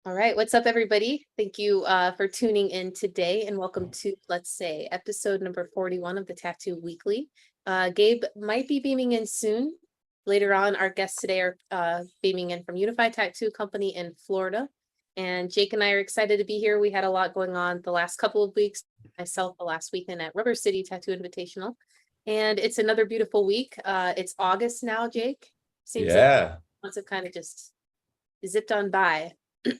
All right, what's up, everybody? Thank you for tuning in today, and welcome to, let's say, episode number 41 of the Tattoo Weekly. Gabe might be beaming in soon. Later on, our guests today are beaming in from Unified Tattoo Company in Florida. And Jake and I are excited to be here. We had a lot going on the last couple of weeks, myself the last weekend at Rubber City Tattoo Invitational. And it's another beautiful week. It's August now, Jake. Seems like months have kind of just zipped on by.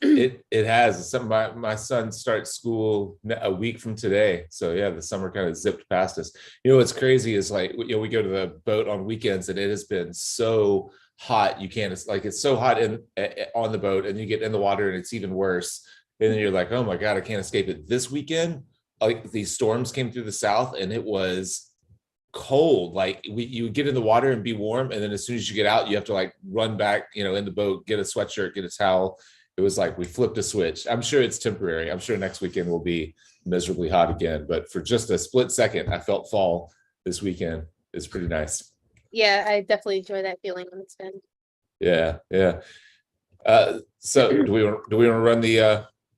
It has. My son starts school a week from today, so yeah, the summer kind of zipped past us. What's crazy is like we go to the boat on weekends, and it has been so hot. It's so hot on the boat, and you get in the water, and it's even worse. And then you're like, oh my god, I can't escape it. This weekend, like these storms came through the south, and it was cold. Like you would get in the water and be warm, and then as soon as you get out, you have to like run back, in the boat, get a sweatshirt, get a towel. It was like we flipped a switch. I'm sure it's temporary. I'm sure next weekend will be miserably hot again. But for just a split second, I felt fall this weekend. It's pretty nice. Yeah, I definitely enjoy that feeling when it's been. Yeah. So do we want to run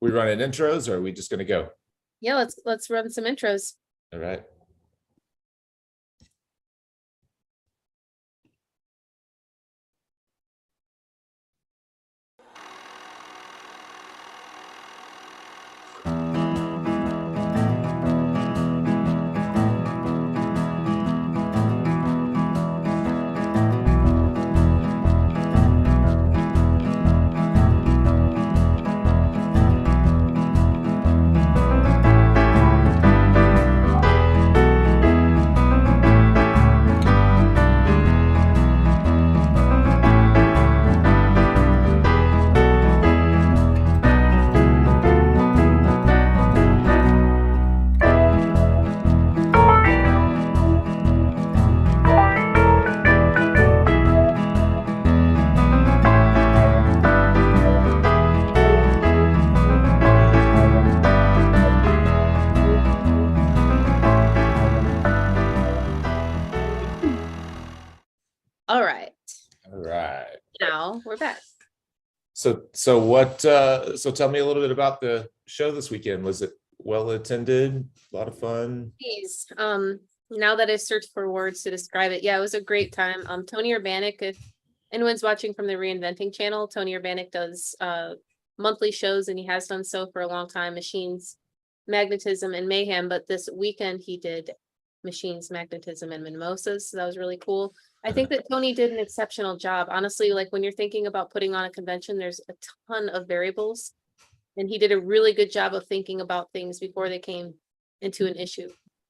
we running intros, or are we just going to go? Yeah, let's run some intros. All right. All right. Now we're back. So tell me a little bit about the show this weekend. Was it well attended? A lot of fun? Please. Now that I searched for words to describe it, yeah, it was a great time. Tony Urbanic, if anyone's watching from the Reinventing channel, Tony Urbanic does monthly shows, and he has done so for a long time. Machines, Magnetism, and Mayhem. But this weekend he did Machines, Magnetism, and Mimosas. So that was really cool. I think that Tony did an exceptional job. Honestly, like when you're thinking about putting on a convention, there's a ton of variables, and he did a really good job of thinking about things before they came into an issue.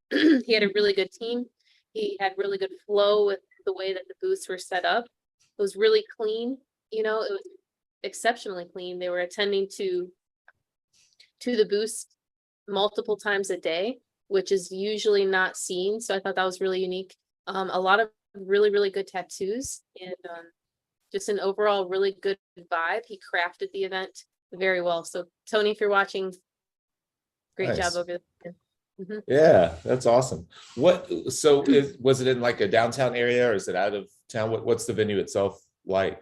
He had a really good team. He had really good flow with the way that the booths were set up. It was really clean. It was exceptionally clean. They were attending to the booths multiple times a day, which is usually not seen. So I thought that was really unique. A lot of really, really good tattoos, and just an overall really good vibe. He crafted the event very well. So Tony, if you're watching, great job over there. Mm-hmm. Yeah, that's awesome. Was it in like a downtown area, or is it out of town? What's the venue itself like?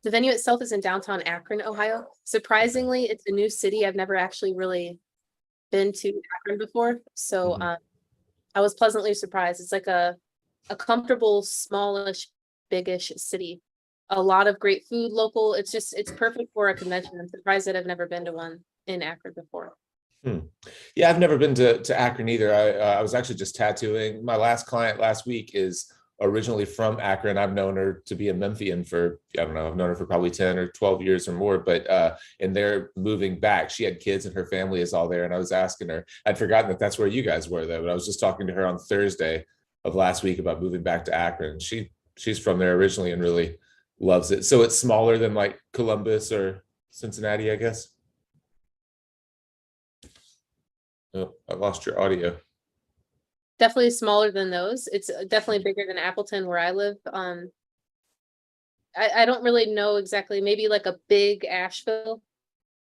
The venue itself is in downtown Akron, Ohio. Surprisingly, it's a new city. I've never actually really been to Akron before. So I was pleasantly surprised. It's like a comfortable, smallish, biggish city. A lot of great food local. It's perfect for a convention. I'm surprised that I've never been to one in Akron before. Yeah, I've never been to Akron either. I was actually just tattooing. My last client last week is originally from Akron. I've known her to be a Memphian for, I don't know, I've known her for probably 10 or 12 years or more, but and they're moving back. She had kids and her family is all there. And I was asking her, I'd forgotten that that's where you guys were though, but I was just talking to her on Thursday of last week about moving back to Akron. She's from there originally and really loves it. So it's smaller than like Columbus or Cincinnati, I guess. Oh, I lost your audio. Definitely smaller than those. It's definitely bigger than Appleton where I live. I don't really know exactly, maybe like a big Asheville.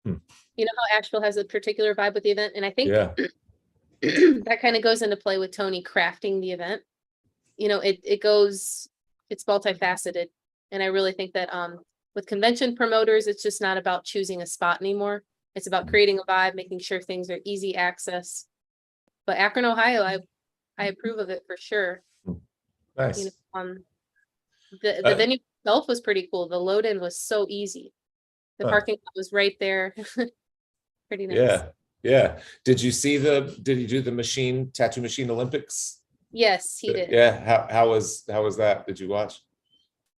You know how Asheville has a particular vibe with the event, and I think that kind of goes into play with Tony crafting the event. It's multifaceted, and I really think that with convention promoters, it's just not about choosing a spot anymore. It's about creating a vibe, making sure things are easy access. But Akron, Ohio, I approve of it for sure. Nice. You know, the venue itself was pretty cool. The load in was so easy. The parking lot was right there. Pretty nice. Yeah. Yeah. Did you do the tattoo machine Olympics? Yes, he did. Yeah. How was that? Did you watch?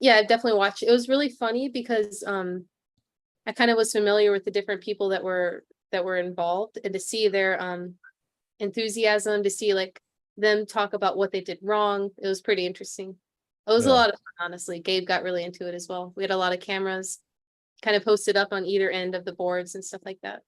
Yeah, I've definitely watched. It was really funny because I kind of was familiar with the different people that were involved, and to see their enthusiasm, to see like them talk about what they did wrong, it was pretty interesting. It was a lot of fun, honestly. Gabe got really into it as well. We had a lot of cameras kind of posted up on either end of the boards and stuff like that.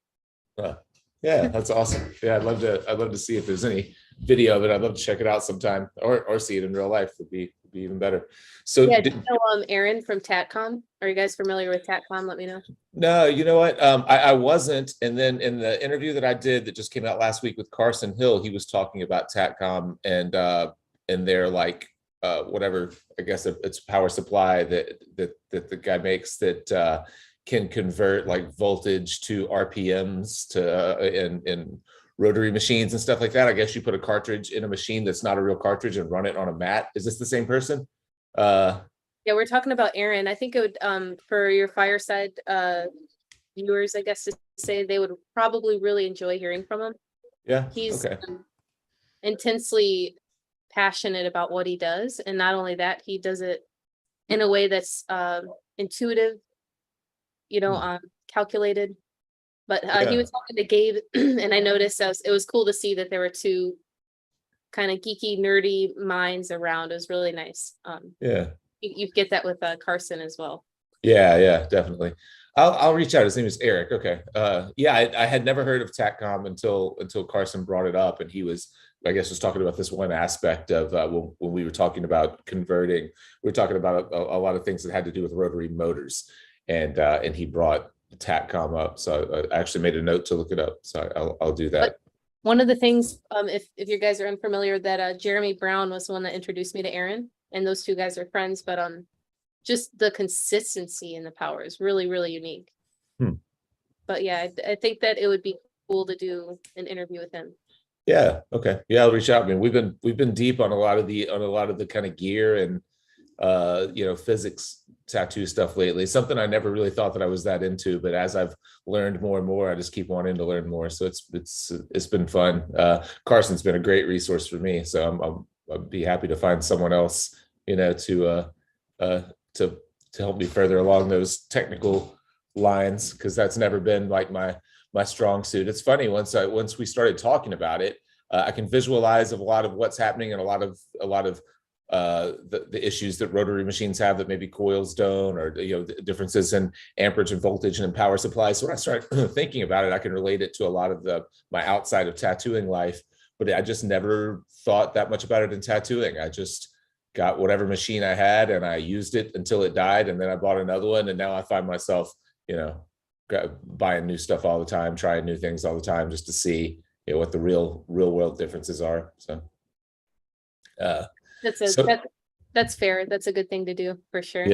Yeah, that's awesome. Yeah, I'd love to see if there's any video of it. I'd love to check it out sometime, or see it in real life would be even better. So yeah, do you know Aaron from TatCom? Are you guys familiar with TatCom? Let me know. No, you know what? I wasn't. And then in the interview that I did that just came out last week with Carson Hill, he was talking about TatCom and their like whatever, I guess it's power supply that the guy makes that can convert like voltage to RPMs to in rotary machines and stuff like that. I guess you put a cartridge in a machine that's not a real cartridge and run it on a mat. Is this the same person? Yeah, we're talking about Aaron. I think it would for your Fireside viewers, I guess, to say they would probably really enjoy hearing from him. Yeah. He's okay. Intensely passionate about what he does, and not only that, he does it in a way that's intuitive, calculated. But he was talking to Gabe, and I noticed it was cool to see that there were two kind of geeky, nerdy minds around. It was really nice. Yeah. You get that with Carson as well. Yeah, definitely. I'll reach out. His name is Eric. Okay. Yeah, I had never heard of TACCOM until Carson brought it up, and he was, I guess, was talking about this one aspect of when we were talking about converting. We were talking about a lot of things that had to do with rotary motors, and he brought TACCOM up. So I actually made a note to look it up. So I'll do that. But one of the things, if you guys are unfamiliar, that Jeremy Brown was the one that introduced me to Aaron, and those two guys are friends. But just the consistency in the power is really, really unique. But yeah, I think that it would be cool to do an interview with him. Yeah. Okay. Yeah, I'll reach out. I mean, we've been deep on a lot of the kind of gear and physics tattoo stuff lately. Something I never really thought that I was that into, but as I've learned more and more, I just keep wanting to learn more. So it's been fun. Carson's been a great resource for me. So I'll be happy to find someone else, to help me further along those technical lines, because that's never been like my strong suit. It's funny, once we started talking about it, I can visualize a lot of what's happening and a lot of the issues that rotary machines have that maybe coils don't, or the differences in amperage and voltage and in power supply. So when I start thinking about it, I can relate it to a lot of my outside of tattooing life, but I just never thought that much about it in tattooing. I just got whatever machine I had and I used it until it died, and then I bought another one, and now I find myself buying new stuff all the time, trying new things all the time, just to see what the real world differences are. So that's fair. That's a good thing to do for sure.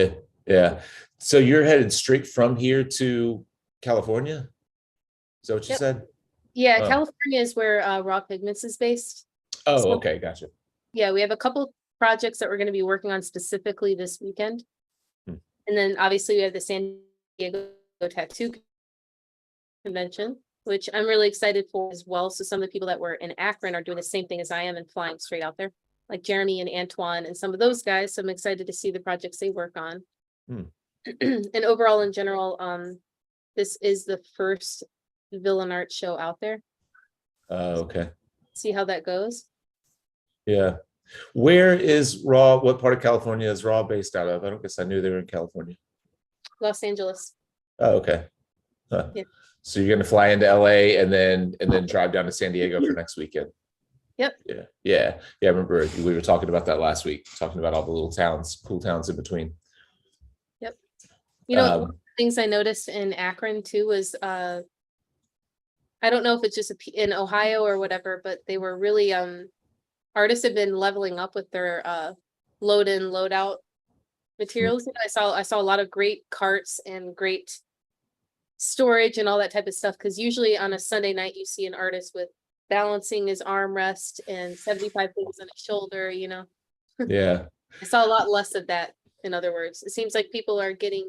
Yeah. So you're headed straight from here to California? Is that what you said? Yeah, California is where Raw Pigments is based. Oh, okay, gotcha. Yeah, we have a couple projects that we're going to be working on specifically this weekend. And then obviously we have the San Diego Tattoo Convention, which I'm really excited for as well. So some of the people that were in Akron are doing the same thing as I am and flying straight out there, like Jeremy and Antoine and some of those guys. So I'm excited to see the projects they work on. And overall, in general, this is the first villain art show out there. Okay. See how that goes. Yeah. Where is Raw? What part of California is Raw based out of? I don't guess I knew they were in California. Los Angeles. Oh, okay. Huh. Yeah. So you're going to fly into LA and then drive down to San Diego for next weekend. Yep. Yeah. I remember we were talking about that last week, talking about all the little towns, cool towns in between. Yep. One of the things I noticed in Akron too was I don't know if it's just in Ohio or whatever, but they were really artists have been leveling up with their load in, load out materials. I saw a lot of great carts and great storage and all that type of stuff. Cause usually on a Sunday night, you see an artist with balancing his armrest and 75 things on his shoulder, you know. Yeah. I saw a lot less of that, in other words. It seems like people are getting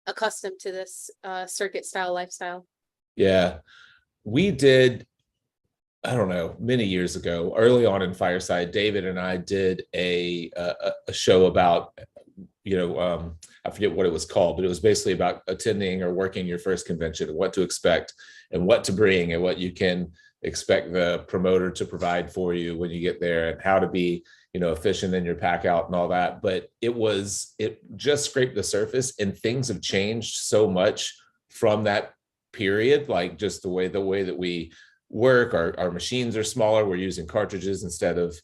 accustomed to this circuit style lifestyle. Yeah. We did, I don't know, many years ago, early on in Fireside, David and I did a show about, I forget what it was called, but it was basically about attending or working your first convention and what to expect and what to bring and what you can expect the promoter to provide for you when you get there and how to be, efficient in your pack out and all that. But it just scraped the surface, and things have changed so much from that period. Like just the way that we work, our machines are smaller. We're using cartridges instead of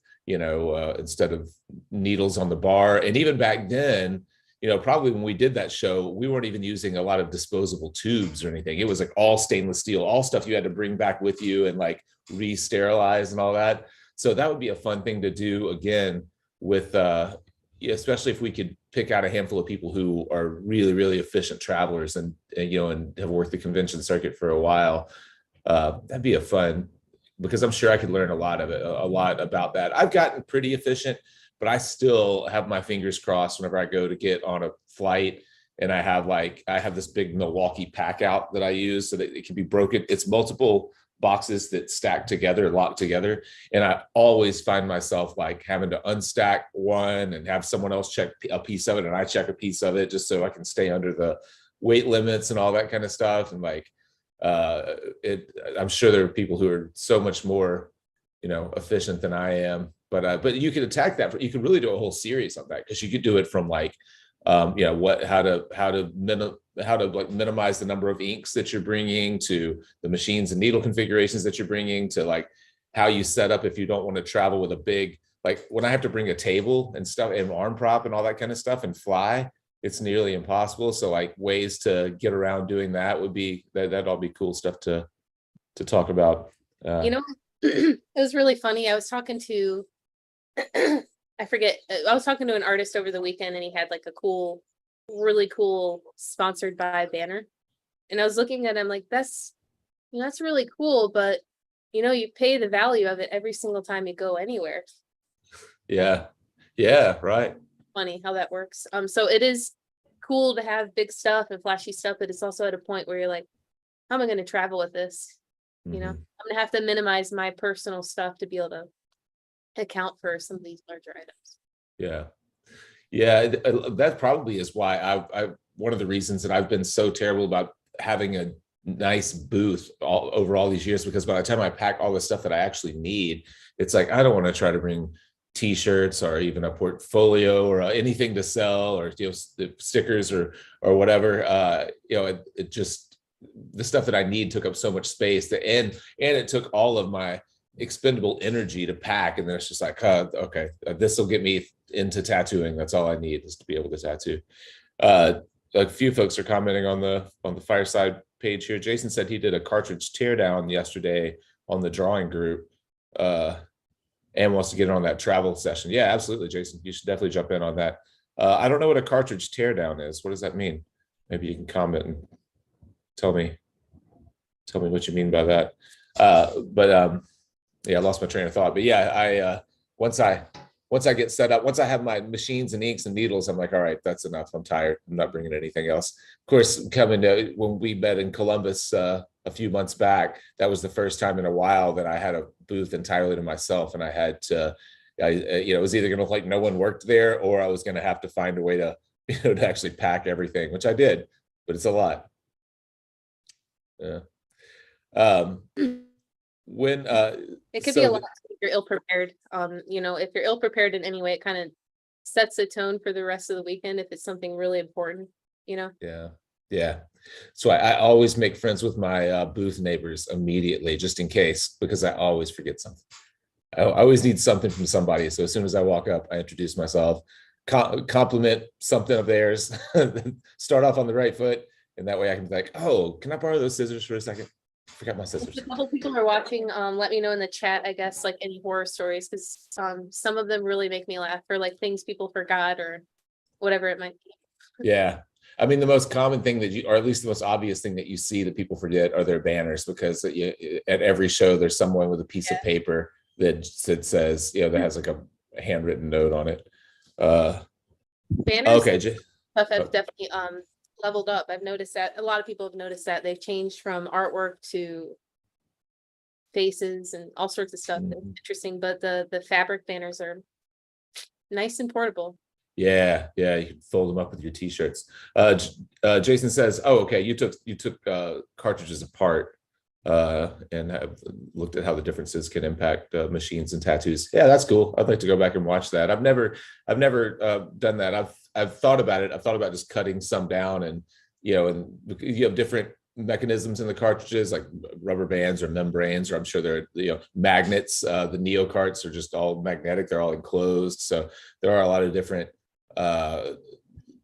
needles on the bar. And even back then, probably when we did that show, we weren't even using a lot of disposable tubes or anything. It was like all stainless steel, all stuff you had to bring back with you and like re-sterilize and all that. So that would be a fun thing to do again with, especially if we could pick out a handful of people who are really, really efficient travelers and have worked the convention circuit for a while. That'd be a fun, because I'm sure I could learn a lot about that. I've gotten pretty efficient, but I still have my fingers crossed whenever I go to get on a flight and I have this big Milwaukee pack out that I use so that it can be broken. It's multiple boxes that stack together, lock together. And I always find myself like having to unstack one and have someone else check a piece of it. And I check a piece of it just so I can stay under the weight limits and all that kind of stuff. And like, I'm sure there are people who are so much more, efficient than I am, but you could attack that. You could really do a whole series on that, because you could do it from like, how to minimize the number of inks that you're bringing, to the machines and needle configurations that you're bringing, to like how you set up if you don't want to travel with a big, like when I have to bring a table and stuff and arm prop and all that kind of stuff and fly, it's nearly impossible. So like ways to get around doing that would be, that'd all be cool stuff to talk about. It was really funny. I was talking to, I was talking to an artist over the weekend, and he had like a really cool sponsored by banner. And I was looking at him like, that's really cool, but you pay the value of it every single time you go anywhere. Yeah. Yeah. Right. Funny how that works. So it is cool to have big stuff and flashy stuff, but it's also at a point where you're like, how am I going to travel with this? I'm gonna have to minimize my personal stuff to be able to account for some of these larger items. Yeah, that probably is why I one of the reasons that I've been so terrible about having a nice booth over all these years, because by the time I pack all the stuff that I actually need, it's like I don't want to try to bring t-shirts or even a portfolio or anything to sell, or stickers or whatever. It just, the stuff that I need took up so much space and it took all of my expendable energy to pack. And then it's just like, okay, this will get me into tattooing. That's all I need, is to be able to tattoo. A few folks are commenting on the Fireside page here. Jason said he did a cartridge teardown yesterday on the drawing group, and wants to get on that travel session. Yeah, absolutely, Jason. You should definitely jump in on that. I don't know what a cartridge teardown is. What does that mean? Maybe you can comment and tell me what you mean by that. Yeah, I lost my train of thought. But yeah, once I get set up, once I have my machines and inks and needles, I'm like, all right, that's enough. I'm tired. I'm not bringing anything else. Of course, when we met in Columbus a few months back, that was the first time in a while that I had a booth entirely to myself, and I had to, it was either going to look like no one worked there, or I was going to have to find a way to, to actually pack everything, which I did, but it's a lot. Yeah. When it could be a lot if you're ill prepared. If you're ill prepared in any way, it kind of sets the tone for the rest of the weekend if it's something really important. Yeah. So I always make friends with my booth neighbors immediately, just in case, because I always forget something. I always need something from somebody. So as soon as I walk up, I introduce myself, compliment something of theirs, start off on the right foot. And that way I can be like, oh, can I borrow those scissors for a second? Forgot my sisters. I hope people are watching. Let me know in the chat, I guess, like any horror stories, because some of them really make me laugh, or like things people forgot or whatever it might be. Yeah. I mean, the most common thing that or at least the most obvious thing that you see that people forget are their banners, because at every show there's someone with a piece of paper that says, that has like a handwritten note on it. Banners okay. stuff have definitely leveled up. I've noticed that a lot of people have noticed that they've changed from artwork to faces and all sorts of stuff. That's interesting, but the fabric banners are nice and portable. Yeah, you can fold them up with your t-shirts. Jason says, "Oh, okay, you took cartridges apart and have looked at how the differences can impact machines and tattoos." Yeah, that's cool. I'd like to go back and watch that. I've never done that. I've thought about it. I've thought about just cutting some down, and and you have different mechanisms in the cartridges, like rubber bands or membranes, or I'm sure there are magnets. The Neo carts are just all magnetic. They're all enclosed, so there are a lot of different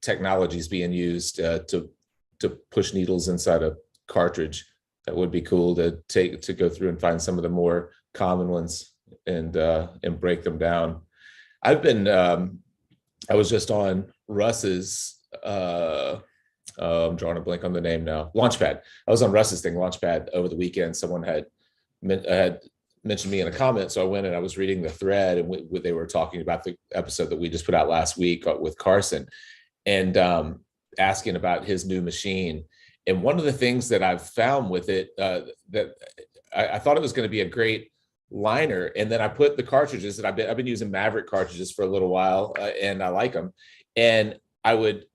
technologies being used to push needles inside a cartridge. That would be cool to go through and find some of the more common ones and break them down. I was just on Russ's I'm drawing a blank on the name now, Launchpad. I was on Russ's thing, Launchpad, over the weekend. Someone had mentioned me in a comment, so I went and I was reading the thread, and they were talking about the episode that we just put out last week with Carson, and asking about his new machine. And one of the things that I've found with it, that I thought it was going to be a great liner, and then I put the cartridges that I've been using Maverick cartridges for a little while, and I like them. And I would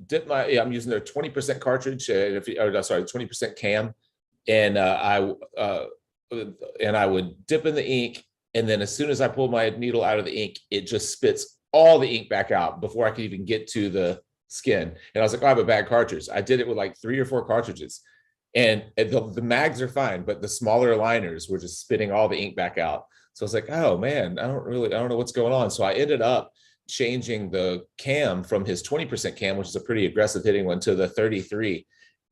dip I'm using their 20% cartridge, 20% cam, and I would dip in the ink, and then as soon as I pull my needle out of the ink, it just spits all the ink back out before I could even get to the skin. And I was like, oh, I have a bad cartridge. I did it with like 3 or 4 cartridges, and the mags are fine, but the smaller liners were just spitting all the ink back out. So I was like, oh man, I don't know what's going on. So I ended up changing the cam from his 20% cam, which is a pretty aggressive hitting one, to the 33,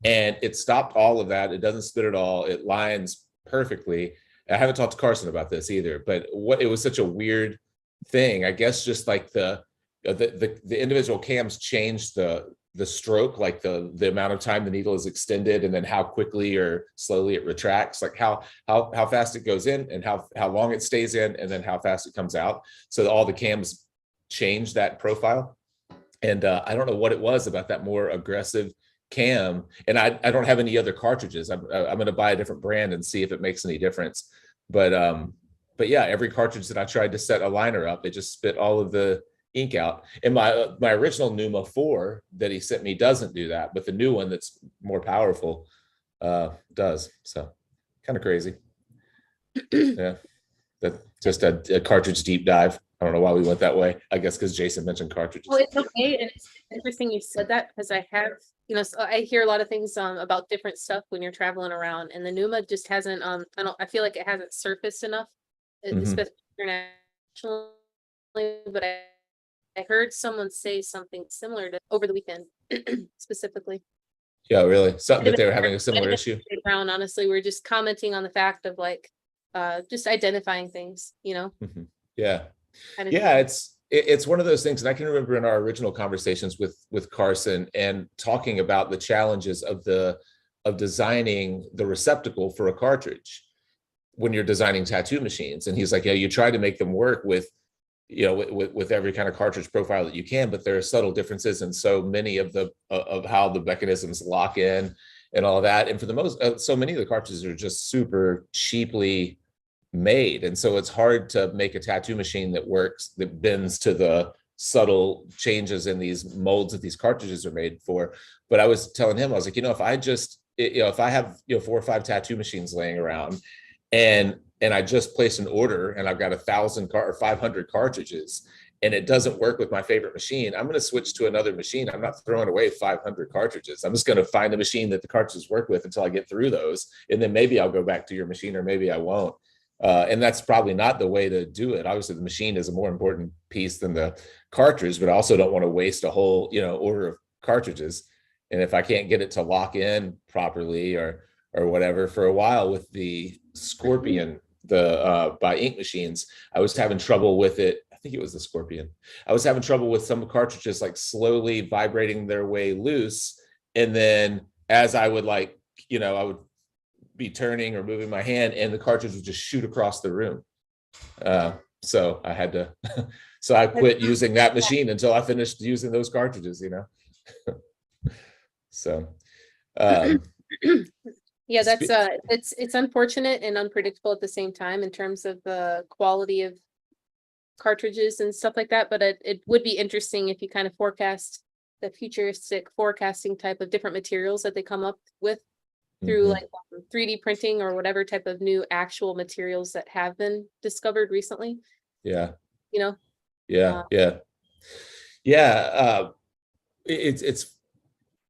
and it stopped all of that. It doesn't spit at all. It lines perfectly. I haven't talked to Carson about this either, but it was such a weird thing. I guess just like the individual cams changed the stroke, like the amount of time the needle is extended, and then how quickly or slowly it retracts, like how fast it goes in and how long it stays in, and then how fast it comes out. So all the cams change that profile. And I don't know what it was about that more aggressive cam, and I don't have any other cartridges. I'm going to buy a different brand and see if it makes any difference. But yeah, every cartridge that I tried to set a liner up, it just spit all of the ink out. And my original Numa 4 that he sent me doesn't do that, but the new one that's more powerful does. So kind of crazy. Yeah, that's just a cartridge deep dive. I don't know why we went that way. I guess because Jason mentioned cartridges. Well, it's okay, and it's interesting you said that, because I have, so I hear a lot of things about different stuff when you're traveling around, and the Numa just hasn't I feel like it hasn't surfaced enough, especially internationally. But I heard someone say something similar to over the weekend, specifically. Yeah, really? Something that they were having a similar issue? Brown, honestly, we're just commenting on the fact of like just identifying things, Mm-hmm. Yeah. Yeah, it's one of those things. And I can remember in our original conversations with Carson and talking about the challenges of designing the receptacle for a cartridge when you're designing tattoo machines. And he's like, yeah, you try to make them work with every kind of cartridge profile that you can, but there are subtle differences in so many of how the mechanisms lock in and all that. And for the most, so many of the cartridges are just super cheaply made, and so it's hard to make a tattoo machine that works, that bends to the subtle changes in these molds that these cartridges are made for. But I was telling him, I was like, if I have 4 or 5 tattoo machines laying around, and I just place an order, and I've got 1,000 or 500 cartridges, and it doesn't work with my favorite machine, I'm going to switch to another machine. I'm not throwing away 500 cartridges. I'm just going to find a machine that the cartridges work with until I get through those, and then maybe I'll go back to your machine, or maybe I won't. And that's probably not the way to do it. Obviously, the machine is a more important piece than the cartridge, but I also don't want to waste a whole, order of cartridges. And if I can't get it to lock in properly, or or whatever for a while with the Scorpion, the by Ink Machines. I was having trouble with it. I think it was the Scorpion. I was having trouble with some cartridges like slowly vibrating their way loose. And then as I would I would be turning or moving my hand and the cartridge would just shoot across the room. So I had to, so I quit using that machine until I finished using those cartridges, So, yeah, that's it's unfortunate and unpredictable at the same time in terms of the quality of cartridges and stuff like that. But it would be interesting if you kind of forecast the futuristic forecasting type of different materials that they come up with through like 3D printing or whatever type of new actual materials that have been discovered recently. Yeah. Yeah.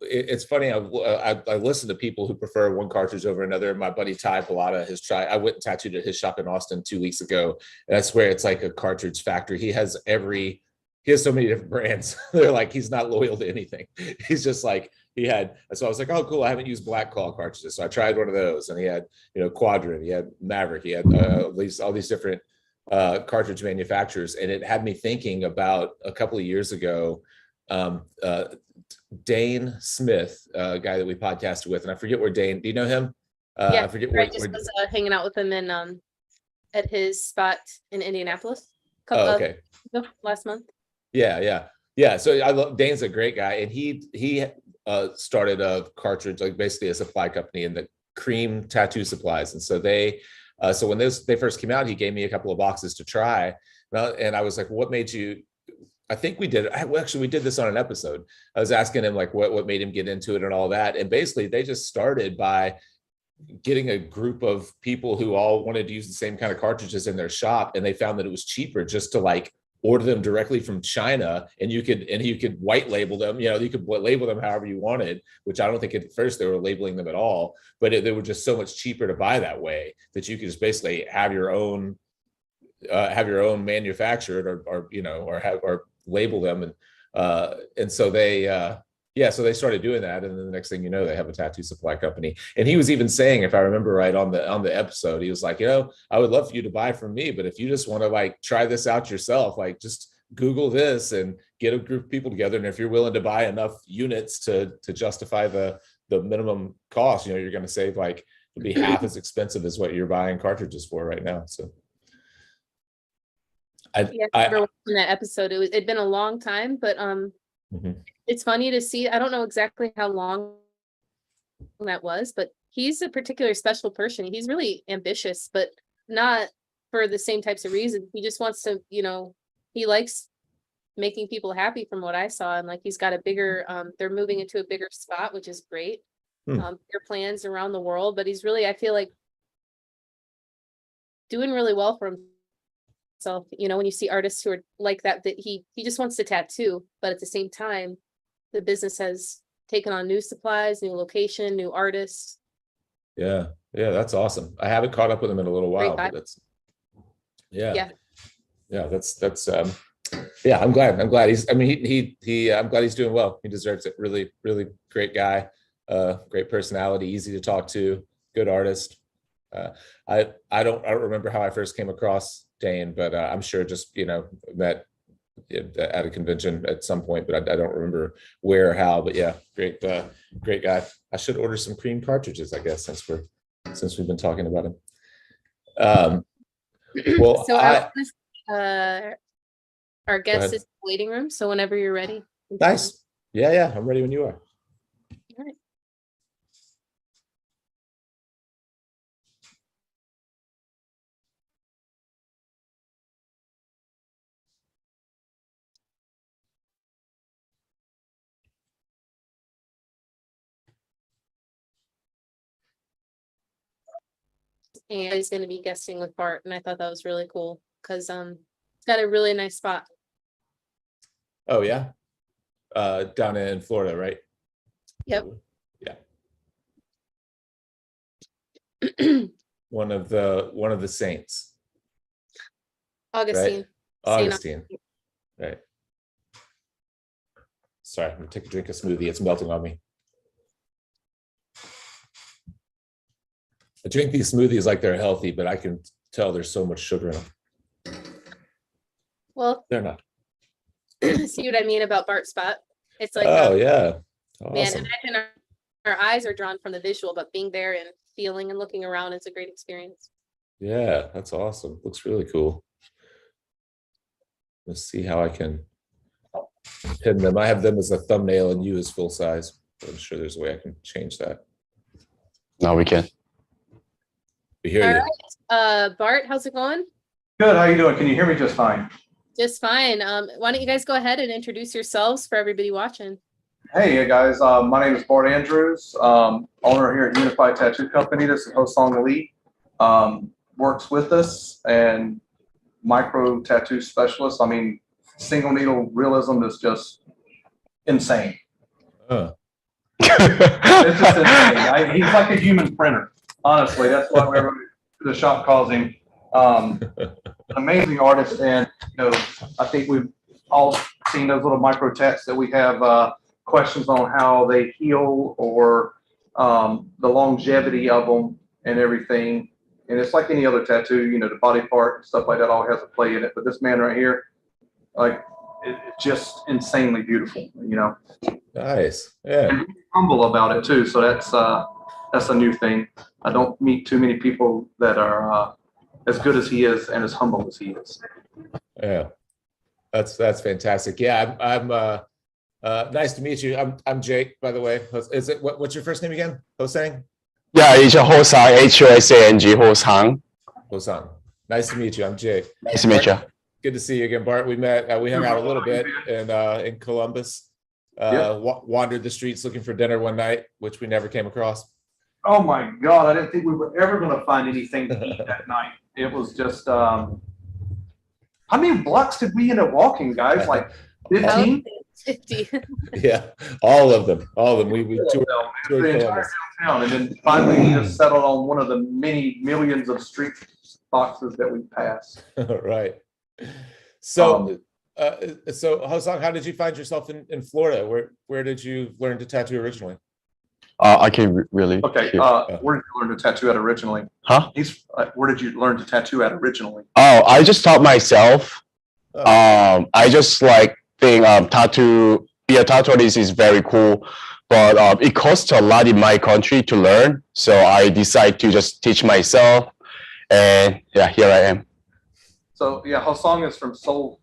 It's funny. I listen to people who prefer one cartridge over another. My buddy Ty Pilata has tried. I went and tattooed at his shop in Austin 2 weeks ago. And I swear it's like a cartridge factory. He has so many different brands. They're like, he's not loyal to anything. He's just like, so I was like, oh, cool. I haven't used Black Claw cartridges. So I tried one of those, and he had, Quadrant, he had Maverick, he had all these different cartridge manufacturers. And it had me thinking about a couple of years ago, Dane Smith, a guy that we podcasted with, and I forget where Dane, do you know him? Yeah, I forget I just was hanging out with him in at his spot in Indianapolis last month. Yeah. So I love Dane's a great guy, and he started a cartridge, like basically a supply company in the cream tattoo supplies. And so so when they first came out, he gave me a couple of boxes to try, and I was like, what made you? I think we did this on an episode. I was asking him like what made him get into it and all that. And basically they just started by getting a group of people who all wanted to use the same kind of cartridges in their shop. And they found that it was cheaper just to like order them directly from China, and you could white label them, you could label them however you wanted, which I don't think at first they were labeling them at all, but they were just so much cheaper to buy that way that you could just basically have your own manufactured or label them. And so so they started doing that. And then the next thing you know, they have a tattoo supply company. And he was even saying, if I remember right on the episode, he was like, I would love for you to buy from me, but if you just want to like try this out yourself, like just Google this and get a group of people together. And if you're willing to buy enough units to justify the minimum cost, you're going to save like, it'll be half as expensive as what you're buying cartridges for right now. So I remember watching that episode. It'd been a long time, but it's funny to see. I don't know exactly how long that was, but he's a particular special person. He's really ambitious, but not for the same types of reasons. He just wants to, he likes making people happy from what I saw. And like, he's got a bigger, they're moving into a bigger spot, which is great. Bigger plans around the world, but he's really, I feel like, doing really well for himself. When you see artists who are like that he just wants to tattoo, but at the same time, the business has taken on new supplies, new location, new artists. Yeah, that's awesome. I haven't caught up with him in a little while, but that's I'm glad he's, I'm glad he's doing well. He deserves it. Really, really great guy, great personality, easy to talk to, good artist. I don't remember how I first came across Dane, but I'm sure just met at a convention at some point, but I don't remember where or how. But yeah, great guy. I should order some cream cartridges, I guess, since we've been talking about him. Well, so our guest is in the waiting room, so whenever you're ready. Nice. Yeah, I'm ready when you are. All right. And he's going to be guesting with Bart, and I thought that was really cool because it's got a really nice spot. Oh yeah, down in Florida, right? Yep. Yeah. one of the saints. Augustine. Right? Augustine. Right. Sorry, I'm gonna take a drink of smoothie. It's melting on me. I drink these smoothies like they're healthy, but I can tell there's so much sugar in them. Well, They're not. see what I mean about Bart Spot? It's like, Oh yeah, man, awesome. imagine our eyes are drawn from the visual, but being there and feeling and looking around is a great experience. Yeah, that's awesome. Looks really cool. Let's see how I can pin them. I have them as a thumbnail and you as full size. I'm sure there's a way I can change that. Now we can. We hear All you. right. Bart, how's it going? Good. How you doing? Can you hear me just fine? Just fine. Why don't you guys go ahead and introduce yourselves for everybody watching? Hey guys, my name is Bart Andrews, owner here at Unified Tattoo Company. This is Hosong Ali. Works with us and micro tattoo specialist. I mean, single needle realism is just insane. It's just insane. He's like a human printer. Honestly, that's why the shop calls him. Amazing artist, and I think we've all seen those little micro tats that we have questions on how they heal or the longevity of them and everything. And it's like any other tattoo, the body part and stuff like that all has a play in it. But this man right here, like, it's just insanely beautiful, Nice. Yeah. And humble about it too. So that's a new thing. I don't meet too many people that are as good as he is and as humble as he is. Yeah. That's fantastic. Yeah, I'm nice to meet you. I'm Jake, by the way. Is it what's your first name again? Hosang? Yeah, it's a Hosang, Hosang, Hosang. Hosang. Nice to meet you. I'm Jake. Nice to meet you. Good to see you again, Bart. We met. We hung out a little bit in Columbus. Wandered the streets looking for dinner one night, which we never came across. Oh my God! I didn't think we were ever going to find anything to eat that night. It was just. How many blocks did we end up walking, guys? Like 15? 50. Yeah, all of them. We toured The entire Columbus. downtown, and then finally we just settled on one of the many millions of street boxes that we passed. Right. So Hosang, how did you find yourself in Florida? Where did you learn to tattoo originally? I can really. Okay. hear. Where did you learn to tattoo at originally? Huh? Where did you learn to tattoo at originally? Oh, I just taught myself. Oh. I just like think be a tattoo artist is very cool, but it costs a lot in my country to learn. So I decided to just teach myself, and yeah, here I am. So yeah, Hosong is from Seoul,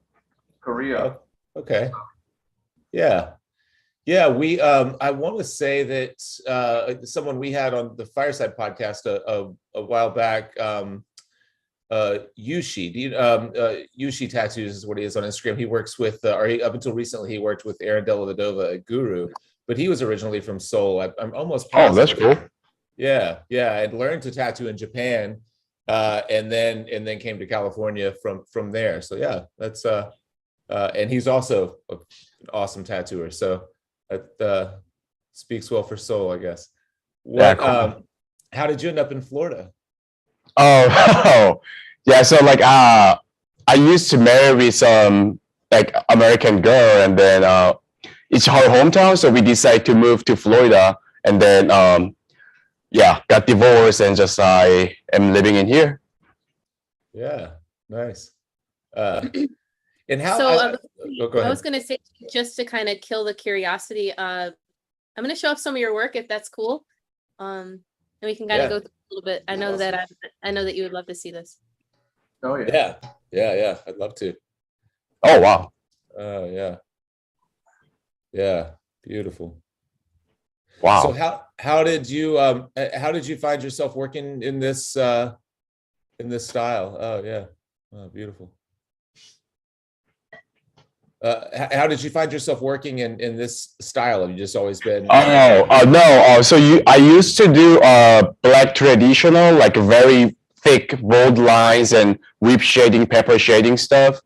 Korea. Okay. Yeah. We I want to say that someone we had on the Fireside podcast a while back, Yushi, Yushi Tattoos is what he is on Instagram. He works with, up until recently, he worked with Aaron Della Vedova at Guru, but he was originally from Seoul. I'm almost positive. Oh, that's cool. Yeah, and learned to tattoo in Japan, and then came to California from there. So yeah, that's and he's also an awesome tattooer. So that speaks well for Seoul, I guess. Cool. How did you end up in Florida? Oh, yeah. So like, I used to marry with some like American girl, and then it's her hometown, so we decided to move to Florida, and then got divorced, and just I am living in here. Yeah, nice. And how? So go ahead. I was going to say, just to kind of kill the curiosity, I'm going to show off some of your work if that's cool, and we can kind of go through a little bit. I know Awesome. I know that you would love to see this. Oh yeah. Yeah. I'd love to. Oh wow. Oh yeah. Beautiful. Wow. So how did you find yourself working in this style? Oh yeah. Oh, beautiful. How did you find yourself working in this style? Have you just always been? No. So I used to do black traditional, like very thick bold lines and whip shading, pepper shading stuff.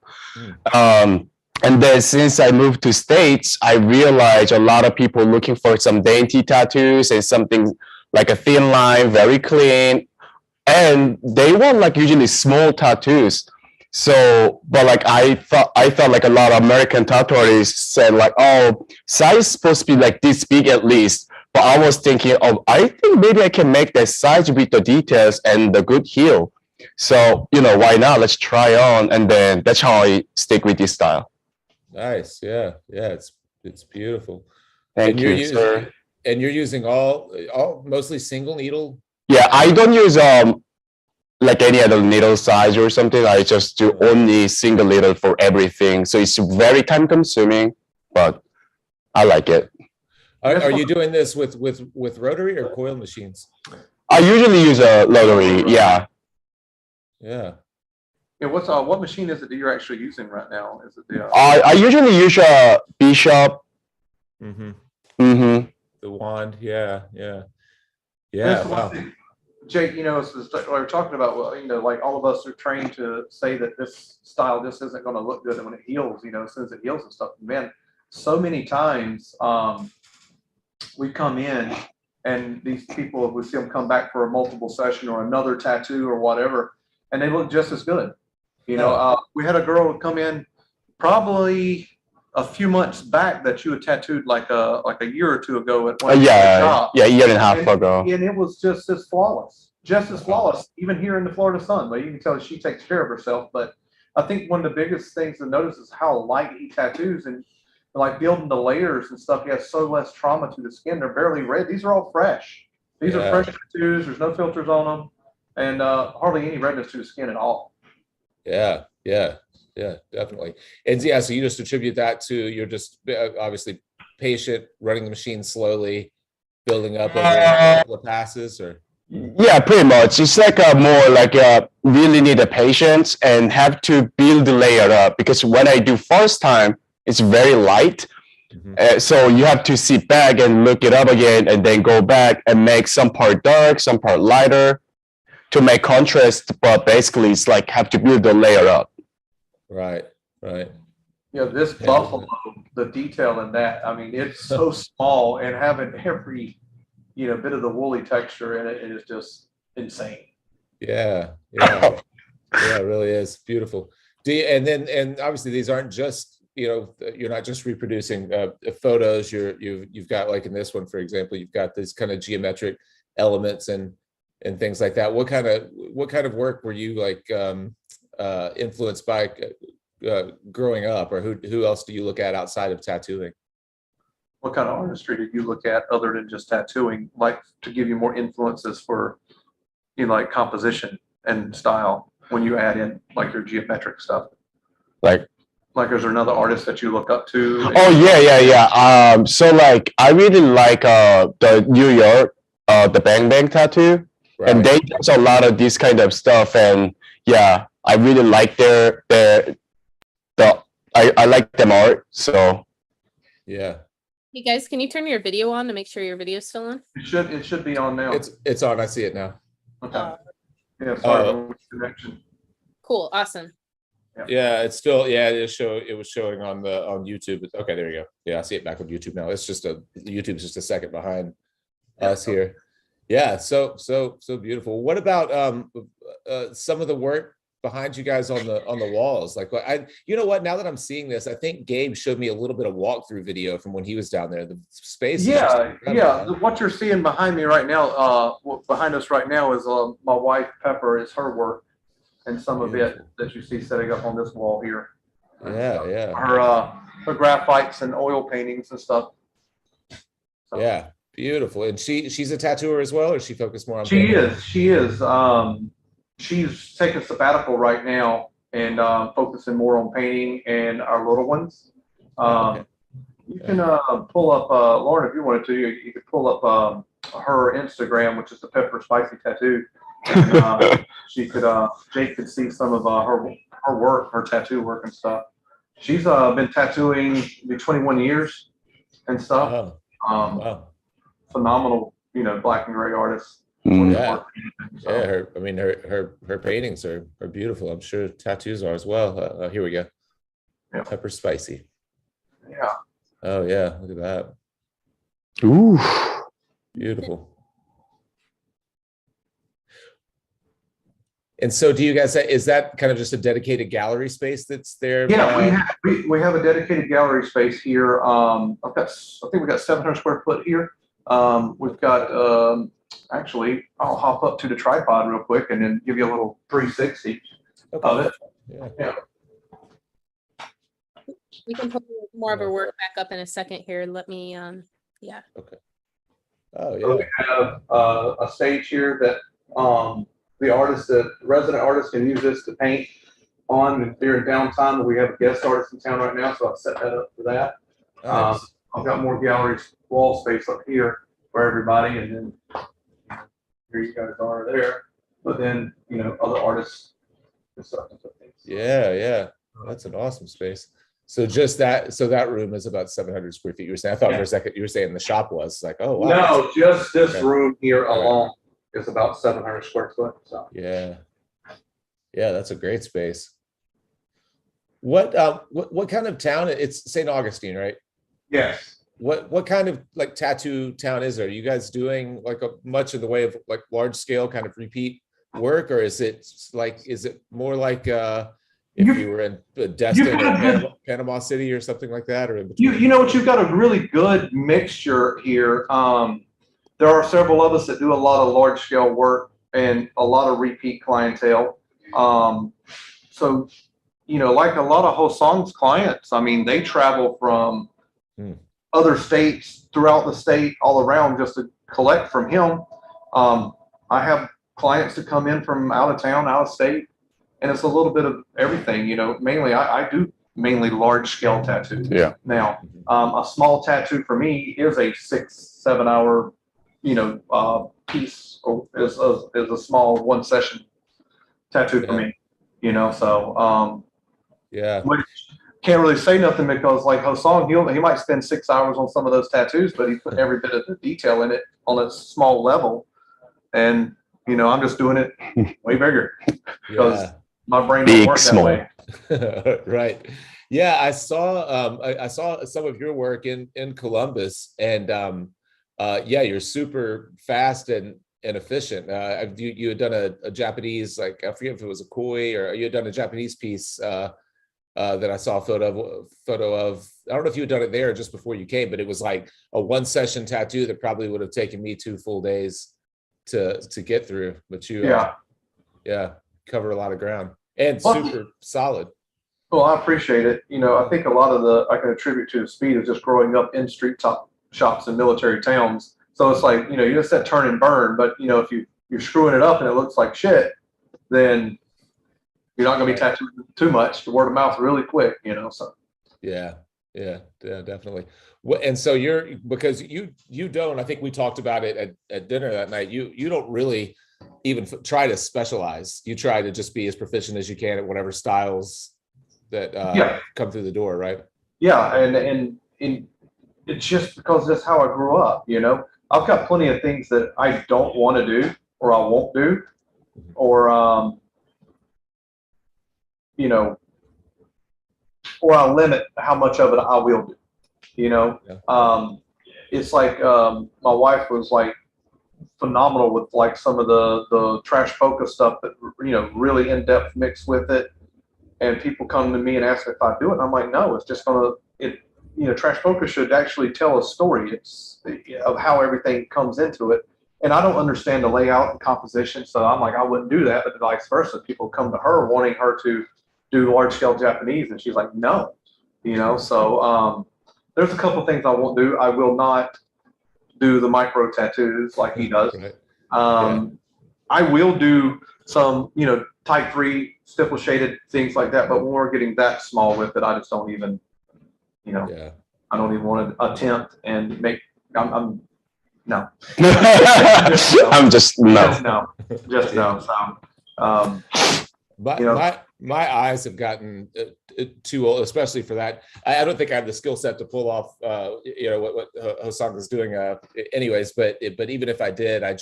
And then since I moved to States, I realized a lot of people looking for some dainty tattoos and something like a thin line, very clean, and they want like usually small tattoos. So, but like I thought like a lot of American tattoo artists said like, oh, size is supposed to be like this big at least. But I was thinking I think maybe I can make that size with the details and the good heel. So, why not? Let's try on. And then that's how I stick with this style. Nice. Yeah. Yeah. It's beautiful. Thank And you, you're sir. you're using all mostly single needle. Yeah, I don't use like any other needle size or something. I just do only single needle for everything. So it's very time consuming, but I like it. Are you doing this with rotary or coil machines? I usually use a rotary. Yeah. Yeah. Yeah, what machine is it that you're actually using right now? Is it the I usually use a Bishop. Mm-hmm. Mm-hmm. The wand. Yeah. Yeah. That's Yeah. the one Wow. thing, Jake, it's like we're talking about, well, like all of us are trained to say that this style just isn't going to look good, and when it heals, as soon as it heals and stuff, man, so many times we come in and these people, we see them come back for a multiple session or another tattoo or whatever, and they look just as good. We had a girl come in probably a few months back that you had tattooed like a year or two ago at one Yeah, a year and a half ago. and it was just as flawless, even here in the Florida sun. But you can tell she takes care of herself. But I think one of the biggest things to notice is how light he tattoos, and like building the layers and stuff. He has so less trauma to the skin. They're barely red. These are all fresh. These are fresh tattoos. There's no filters on them, and hardly any redness to the skin at all. Yeah. Yeah. Yeah, definitely. And yeah, so you just attribute that to you're just obviously patient, running the machine slowly, building up over a couple of passes, or yeah, pretty much. It's like more like really need a patience and have to build the layer up, because when I do first time, it's very light. So you have to sit back and look it up again, and then go back and make some part dark, some part lighter to make contrast. But basically, it's like have to build the layer up. Right. This buffalo, the detail in that, I mean, it's so small, and having every, bit of the woolly texture in it is just insane. Yeah. Yeah, it really is beautiful. And obviously these aren't just, you're not just reproducing photos. You've got, like in this one, for example, you've got this kind of geometric elements and things like that. What kind of work were you like influenced by growing up, or who else do you look at outside of tattooing? What kind of artistry did you look at other than just tattooing, like to give you more influences for, like composition and style when you add in like your geometric stuff? Like is there another artist that you look up to? Oh yeah. So like I really like the New York the Bang Bang tattoo, right. And they do a lot of this kind of stuff, and yeah, I really like I like them art. So yeah. Hey guys, can you turn your video on to make sure your video's still on? It should be on now. It's on. I see it now. Okay. Yeah, sorry, connection. Cool, awesome. Yeah, it's still, it was showing on YouTube. Okay, there you go. Yeah, I see it back on YouTube now. It's just YouTube's just a second behind us here. Yeah, so beautiful. What about some of the work behind you guys on the walls? Like, you know what, now that I'm seeing this, I think Gabe showed me a little bit of walkthrough video from when he was down there. The space what you're seeing behind me right now, behind us right now is my wife Pepper, is her work, and some of it that you see setting up on this wall here. Yeah. Her graphites and oil paintings and stuff. So. Yeah, beautiful. And she's a tattooer as well, or is she focused more on painting? She is. She's taking sabbatical right now and focusing more on painting and our little ones. You can pull up, Lauren, if you wanted to, you could pull up her Instagram, which is the Pepper Spicy Tattoo. And, she could, Jake could see some of her work, her tattoo work and stuff. She's been tattooing 21 years and stuff. Wow. Phenomenal, black and gray artist. Yeah, her paintings are beautiful. I'm sure tattoos are as well. Here we go. Yeah. Pepper Spicy. Yeah. Oh yeah, look at that. Ooh, beautiful. And so, do you guys say, is that kind of just a dedicated gallery space that's there? Yeah, we have a dedicated gallery space here. I think we got 700 square foot here. We've got, actually, I'll hop up to the tripod real quick and then give you a little 360 of it. Yeah. We can put more of our work back up in a second here. Let me, yeah. Oh, So we yeah. have a stage here that the resident artist can use this to paint on during downtime. We have a guest artist in town right now, so I've set that up for that. Nice. I've got more gallery wall space up here for everybody, and then here you guys are there. But then, other artists and stuff. Yeah, yeah. That's an awesome space. So just that, so that room is about 700 square feet. You were saying, I thought for a second you were saying the shop was like, oh, wow. No, just this Okay. room here All right. alone is about 700 square foot. So Yeah. Yeah, that's a great space. What kind of town? It's St. Augustine, right? yes. What kind of like tattoo town is there? Are you guys doing like much in the way of like large scale kind of repeat work, or is it more like if you were in Destin or Panama City or something like that, or in between? You know what? You've got a really good mixture here. There are several of us that do a lot of large scale work and a lot of repeat clientele. So, like a lot of Hosang's clients, I mean, they travel from other states throughout the state, all around, just to collect from him. I have clients that come in from out of town, out of state, and it's a little bit of everything. Mainly I do mainly large scale tattoos. Yeah. Now, a small tattoo for me is a 6-7 hour, piece, or is a small one session tattoo for me. So Yeah. which can't really say nothing, because like Hosang, he might spend 6 hours on some of those tattoos, but he's putting every bit of the detail in it on a small level. And I'm just doing it way bigger because my brain don't work that way. Right. Yeah, I saw some of your work in Columbus, and yeah, you're super fast and efficient. You had done a Japanese, like I forget if it was a koi, or you had done a Japanese piece that I saw a photo of. I don't know if you had done it there just before you came, but it was like a one session tattoo that probably would have taken me 2 full days to get through. But you cover a lot of ground and super solid. Well, I appreciate it. I think a lot of I can attribute to the speed of just growing up in street top shops in military towns. So it's like, you just said turn and burn, but if you're screwing it up and it looks like shit, then you're not going to be tattooing too much. The word of mouth really quick, so. Yeah, definitely. And so because you don't, I think we talked about it at dinner that night. You don't really even try to specialize. You try to just be as proficient as you can at whatever styles that come through the door, right? Yeah, and it's just because that's how I grew up. I've got plenty of things that I don't want to do, or I won't do, or or I'll limit how much of it I will do. It's like my wife was like phenomenal with like some of the trash polka stuff that really in depth mixed with it. And people come to me and ask if I do it. And I'm like, no, it's just trash polka should actually tell a story. It's of how everything comes into it. And I don't understand the layout and composition. So I'm like, I wouldn't do that. But vice versa. People come to her wanting her to do large scale Japanese. And she's like, no, so there's a couple things I won't do. I will not do the micro tattoos like he does. Right. I will do some, type 3 stipple shaded things like that, but when we're getting that small with it, I just don't even, I don't even want to attempt and make. I'm no. I'm just no. Just no. So, my eyes have gotten too old, especially for that. I don't think I have the skill set to pull off, what Hosang is doing. Anyways, but even if I did, I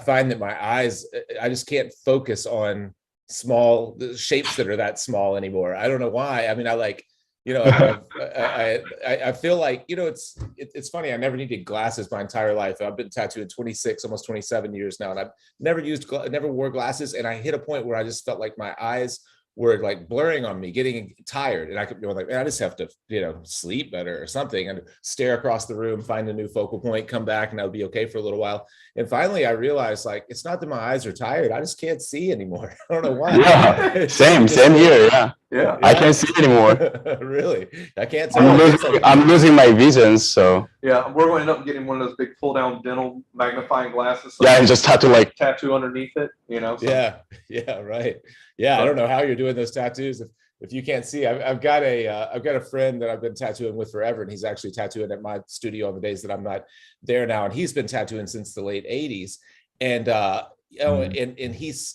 find that my eyes, I just can't focus on small shapes that are that small anymore. I don't know why. I mean, I feel like, it's funny. I never needed glasses my entire life. I've been tattooing 26, almost 27 years now. And I've never wore glasses. And I hit a point where I just felt like my eyes were like blurring on me, getting tired. And I could be like, man, I just have to, sleep better or something, and stare across the room, find a new focal point, come back, and I'll be okay for a little while. And finally I realized, like, it's not that my eyes are tired. I just can't see anymore. I don't know why. Yeah, same here. Yeah. I can't see anymore. Really? I can't tell. I'm losing my vision, so. Yeah, we're going to end up getting one of those big pull-down dental magnifying glasses. So yeah, and just have to like tattoo underneath it, So. Yeah, right. Yeah, I don't know how you're doing those tattoos if you can't see. I've got a friend that I've been tattooing with forever, and he's actually tattooing at my studio on the days that I'm not there now, and he's been tattooing since the late 80s, and and he's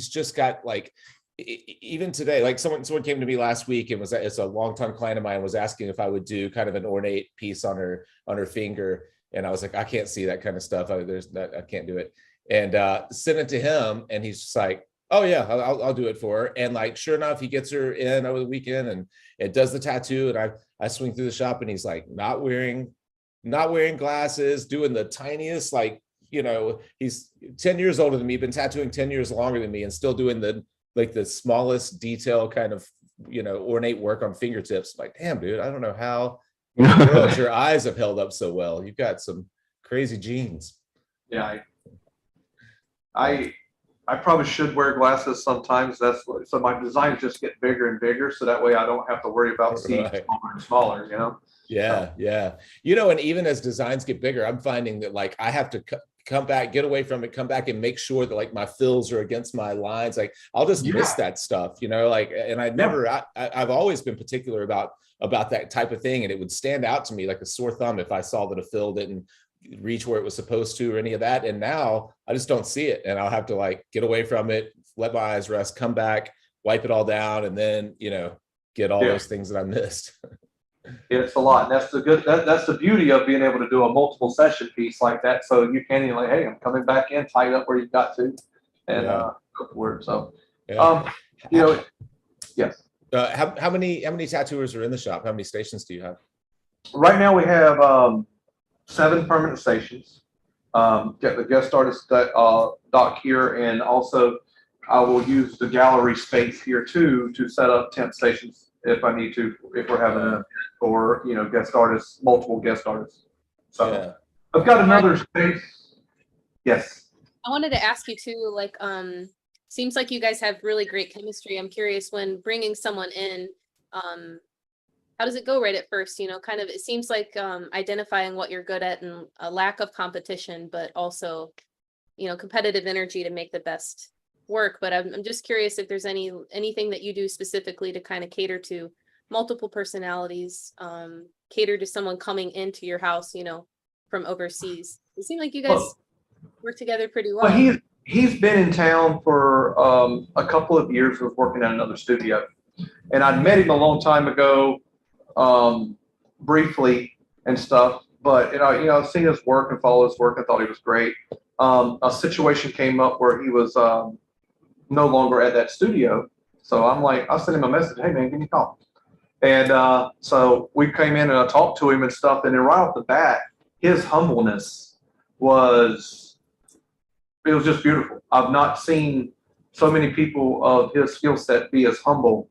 just got like, even today, like someone came to me last week and it's a longtime client of mine, was asking if I would do kind of an ornate piece on her finger, and I was like, I can't see that kind of stuff. I can't do it. And sent it to him, and he's just like, oh yeah, I'll do it for her. And like, sure enough, he gets her in over the weekend and it does the tattoo. And I swing through the shop, and he's like, not wearing glasses, doing the tiniest, like, he's 10 years older than me, been tattooing 10 years longer than me, and still doing the smallest detail kind of, ornate work on fingertips. Like, damn, dude, I don't know how your eyes have held up so well. You've got some crazy genes. Yeah. I probably should wear glasses sometimes. So my designs just get bigger and bigger, so that way I don't have to worry about seeing smaller and smaller, Yeah, yeah. And even as designs get bigger, I'm finding that like I have to come back, get away from it, come back and make sure that like my fills are against my lines. Like I'll just miss that stuff, like, and I've always been particular about that type of thing. And it would stand out to me like a sore thumb if I saw that a fill didn't reach where it was supposed to or any of that. And now I just don't see it, and I'll have to like get away from it, let my eyes rest, come back, wipe it all down, and then get all those things that I missed. It's a lot. And that's the beauty of being able to do a multiple session piece like that. So you can like, hey, I'm coming back in, tie it up where you've got to, and go for it. So yes. How many tattooers are in the shop? How many stations do you have? Right now we have 7 permanent stations. Get the guest artist dock here, and also I will use the gallery space here too to set up temp stations if I need to, if we're having an event or guest artists, multiple guest artists. So I've got another space. Yes. I wanted to ask you too, like, seems like you guys have really great chemistry. I'm curious, when bringing someone in, how does it go right at first? Kind of, it seems like identifying what you're good at and a lack of competition, but also, competitive energy to make the best work. But I'm just curious if there's anything that you do specifically to kind of cater to multiple personalities, cater to someone coming into your house, from overseas. It seems like you guys work together pretty well. Well, he's been in town for a couple of years. Was working at another studio, and I'd met him a long time ago, briefly and stuff. But I've seen his work and followed his work. I thought he was great. A situation came up where he was no longer at that studio, so I sent him a message. Hey man, give me a call. And so we came in and I talked to him and stuff. And then right off the bat, his humbleness was just beautiful. I've not seen so many people of his skill set be as humble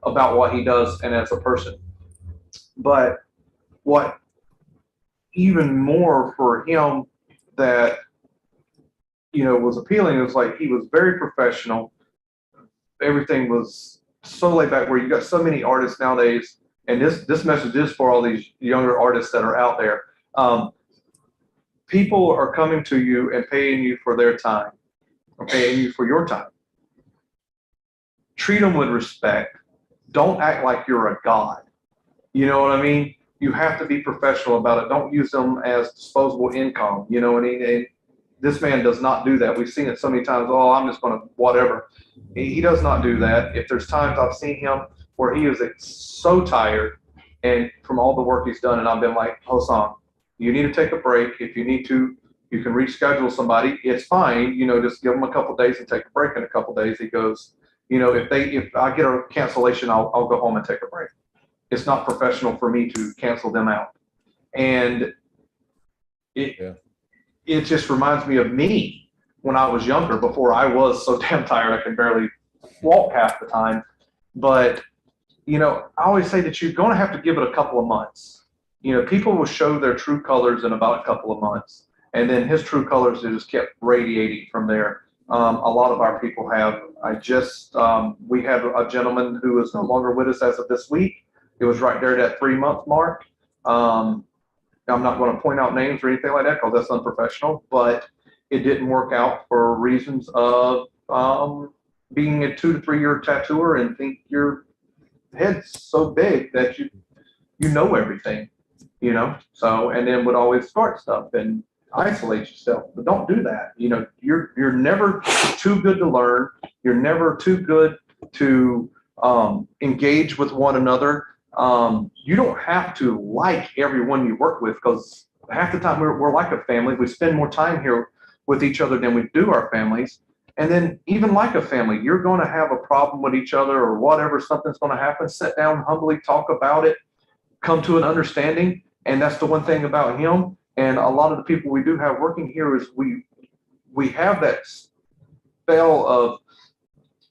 about what he does and as a person. But what even more for him that was appealing is like he was very professional. Everything was so laid back, where you got so many artists nowadays, and this message is for all these younger artists that are out there. People are coming to you and paying you for their time, or paying you for your time. Treat them with respect. Don't act like you're a god. You know what I mean? You have to be professional about it. Don't use them as disposable income. You know what I mean? And this man does not do that. We've seen it so many times. Oh, I'm just going to whatever. He does not do that. If there's times I've seen him where he is so tired and from all the work he's done, and I've been like, Hosan, you need to take a break. If you need to, you can reschedule somebody. It's fine. Just give them a couple of days and take a break in a couple of days. He goes, if I get a cancellation, I'll go home and take a break. It's not professional for me to cancel them out. And it just reminds me of me when I was younger, before I was so damn tired I could barely walk half the time. But, you know, I always say that you're going to have to give it a couple of months. You know, people will show their true colors in about a couple of months. And then his true colors just kept radiating from there. A lot of our people have. We had a gentleman who is no longer with us as of this week. It was right there at that 3-month mark. I'm not going to point out names or anything like that because that's unprofessional, but it didn't work out for reasons of being a 2 to 3 year tattooer and think your head's so big that you know everything, you know. So, and then would always start stuff and isolate yourself, but don't do that. You know, you're never too good to learn. You're never too good to engage with one another. You don't have to like everyone you work with, because half the time we're like a family. We spend more time here with each other than we do our families. And then even like a family, you're going to have a problem with each other or whatever, something's going to happen. Sit down, humbly talk about it, come to an understanding. And that's the one thing about him. And a lot of the people we do have working here is we have that spell of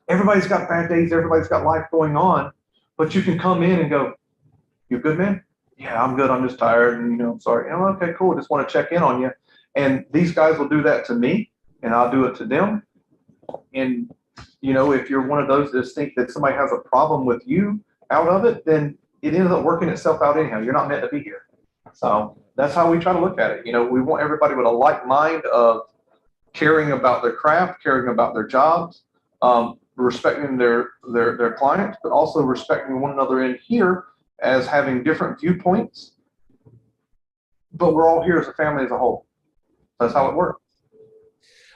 everybody's got bad days, everybody's got life going on, but you can come in and go, "You good, man?" "Yeah, I'm good. I'm just tired. And, you know, I'm sorry." "Oh, okay, cool. Just want to check in on you." And these guys will do that to me, and I'll do it to them. And, you know, if you're one of those that think that somebody has a problem with you out of it, then it ends up working itself out anyhow. You're not meant to be here. So that's how we try to look at it. You know, we want everybody with a like mind of caring about their craft, caring about their jobs, respecting their clients, but also respecting one another in here as having different viewpoints. But we're all here as a family as a whole. That's how it works.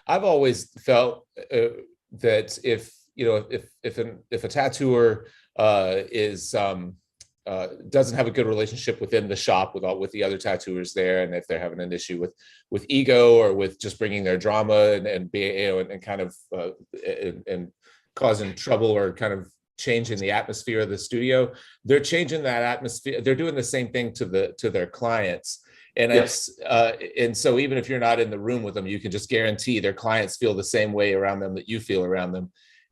I've always felt that if a tattooer doesn't have a good relationship within the shop with the other tattooers there, and if they're having an issue with ego or with just bringing their drama and being, you know, and kind of and causing trouble or kind of changing the atmosphere of the studio, they're changing that atmosphere. They're doing the same thing to their clients. And Yes. And so even if you're not in the room with them, you can just guarantee their clients feel the same way around them that you feel around them.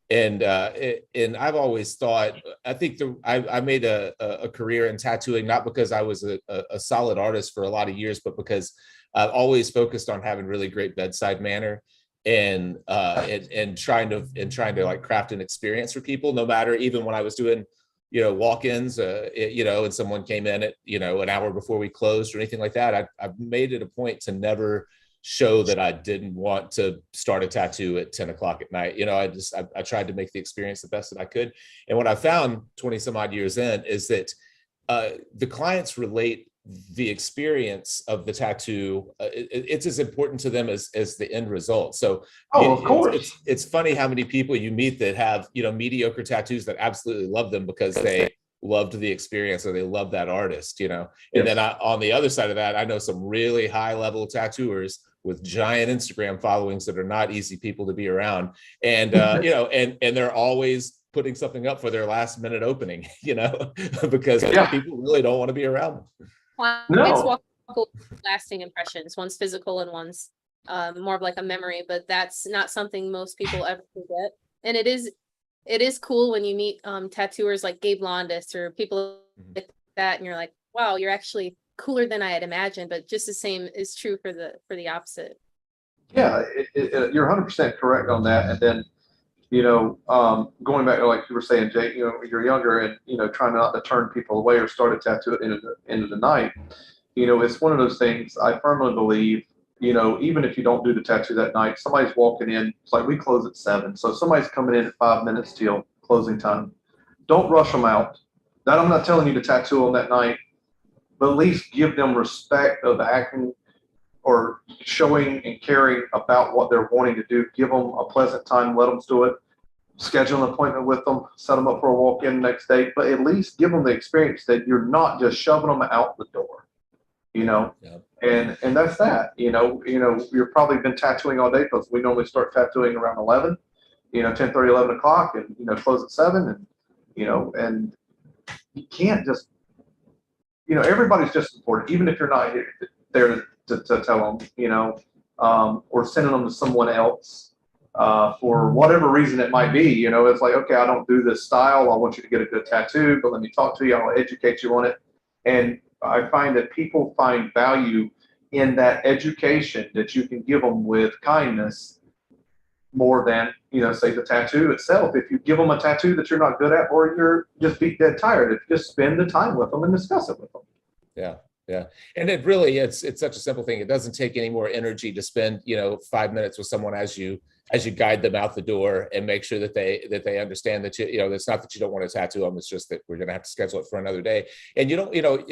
And I've always thought, I think I made a career in tattooing, not because I was a solid artist for a lot of years, but because I've always focused on having really great bedside manner and trying to like craft an experience for people, no matter, even when I was doing, you know, walk-ins, you know, and someone came in at, you know, an hour before we closed or anything like that. I've made it a point to never show that I didn't want to start a tattoo at 10 o'clock at night. You know, I tried to make the experience the best that I could. And what I found 20 some odd years in is that the clients relate the experience of the tattoo. It's as important to them as the end result. So of course, it's funny how many people you meet that have, you know, mediocre tattoos that absolutely love them because they loved the experience or they love that artist, you know. And then on the other side of that, I know some really high level tattooers with giant Instagram followings that are not easy people to be around. And, you know, and they're always putting something up for their last minute opening, you know, because people really don't want to be around them. It's lasting impressions. One's physical and one's more of like a memory, but that's not something most people ever forget. And it is cool when you meet tattooers like Gabe Londis or people like that, and you're like, wow, you're actually cooler than I had imagined. But just the same is true for the opposite. Yeah, you're 100% correct on that. And then, you know, going back to like you were saying, Jake, you know, when you're younger and, you know, trying not to turn people away or start a tattoo at the end of the night, you know, it's one of those things I firmly believe, you know, even if you don't do the tattoo that night, somebody's walking in. It's like we close at 7. So somebody's coming in at 5 minutes till closing time. Don't rush them out. That I'm not telling you to tattoo on that night, but at least give them respect of acting or showing and caring about what they're wanting to do. Give them a pleasant time, let them do it. Schedule an appointment with them, set them up for a walk-in the next day, but at least give them the experience that you're not just shoving them out the door, you know. And that's that. You know, you're probably been tattooing all day because we normally start tattooing around 11, you know, 10:30, 11 o'clock, and, you know, close at 7. And, you know, and you can't just, you know, everybody's just important, even if you're not there to tell them, you know, or sending them to someone else. for whatever reason it might be. You know, it's like, okay, I don't do this style. I want you to get a good tattoo, but let me talk to you. I'll educate you on it. And I find that people find value in that education that you can give them with kindness more than, you know, say the tattoo itself. If you give them a tattoo that you're not good at, or you're just beat dead tired, just spend the time with them and discuss it with them. Yeah. Yeah. And it really, it's such a simple thing. It doesn't take any more energy to spend, you know, 5 minutes with someone as you guide them out the door and make sure that they understand that, you know, it's not that you don't want to tattoo them. It's just that we're going to have to schedule it for another day. And you don't, you know,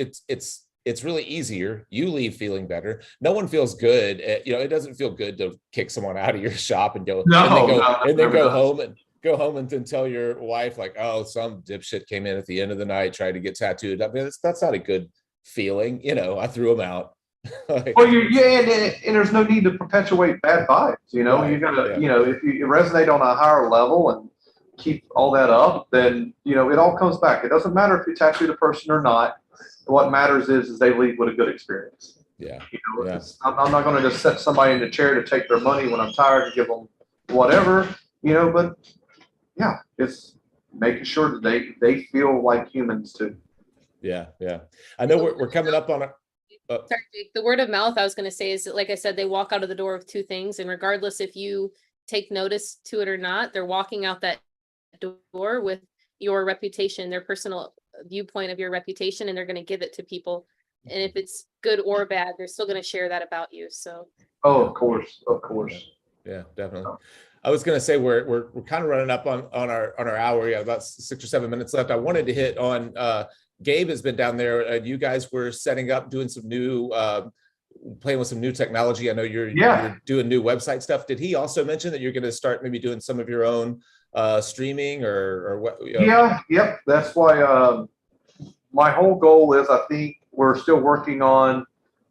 it's really easier. You leave feeling better. No one feels good. You know, it doesn't feel good to kick someone out of your shop and go, and then go home and then tell your wife, like, oh, some dipshit came in at the end of the night, tried to get tattooed. I mean, that's not a good feeling. You know, I threw them out. Like, well, and there's no need to perpetuate bad vibes. You know, right, you gotta, yeah. you know, if you resonate on a higher level and keep all that up, then, you know, it all comes back. It doesn't matter if you tattoo the person or not. What matters is they leave with a good experience. Yeah. You know, Yeah. I'm not going to just set somebody in the chair to take their money when I'm tired and give them whatever, you know, but yeah, it's making sure that they feel like humans too. Yeah. Yeah. I know we're coming up on a, Sorry, Jake, the word of mouth I was going to say is that, like I said, they walk out of the door with two things, and regardless if you take notice to it or not, they're walking out that door with your reputation, their personal viewpoint of your reputation, and they're going to give it to people. And if it's good or bad, they're still going to share that about you. So, oh, of course. yeah, definitely. I was going to say we're kind of running up on our hour. We got about 6 or 7 minutes left. I wanted to hit on Gabe has been down there. You guys were setting up, doing some new, playing with some new technology. I know you're doing new website stuff. Did he also mention that you're going to start maybe doing some of your own streaming or what? You know? Yeah, yep. That's why my whole goal is, I think we're still working on,